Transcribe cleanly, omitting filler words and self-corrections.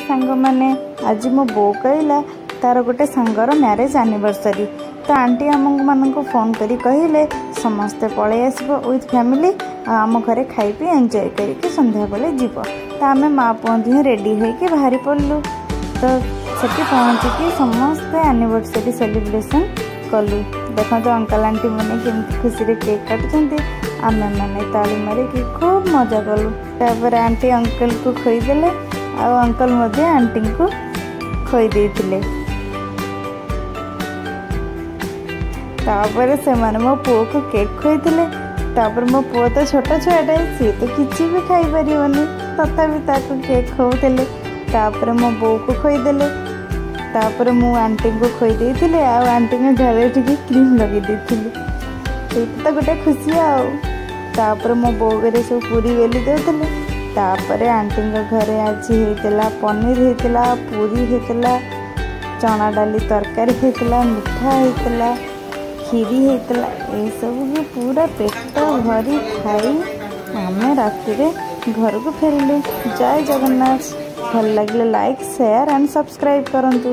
सांग मैंने आज मो बो कहला तार गोटे सांगर मैरेज एनिवर्सरी तो आंटी आम मान फोन करी कहले समस्ते पलि आसब विथ फैमिली आम घरे खाई पी एंजॉय करके संध्या बेले जीव तो आम माँ पुआ दुहे रेडी होके बाहरी पड़लु तो सेठी पहुँचिकी समस्ते एनिवर्सरी सेलिब्रेशन कलु। देखो तो अंकल आंटी मैंने केमती खुशी रे केक काटुंट आम मैंने ताली मारिकी खूब मजा कलु। तापर आंटी अंकल को खोईदेले आ अंकल मध्य आंटी को खोई देइथिले। तापर से माने मो पुओ को केक खोईथिले। तापर मो पुओ तो छोट छुआटे सी तो किसी भी खाई परिबनी तथापि ताको केक खोउथिले। तापर मो बो को खोईदेले। तापर मु आंटी को खोई देइथिले आ आंटी को घरे टिके क्रीम लगे देइथिले से तो गोटे खुशी आ। तापर मो बो घरे सब पूरी बेली देउथिले। तापर आंटी घरे आज होता पनीर होता पूरी होता चना डाली तरकारी होता मिठा होता खीरी होता ये सब भी पूरा पेट भरी खाई आम राति घर को फेरिले। जय जगन्नाथ। भल लगे लाइक शेयर एंड सब्सक्राइब करंतु।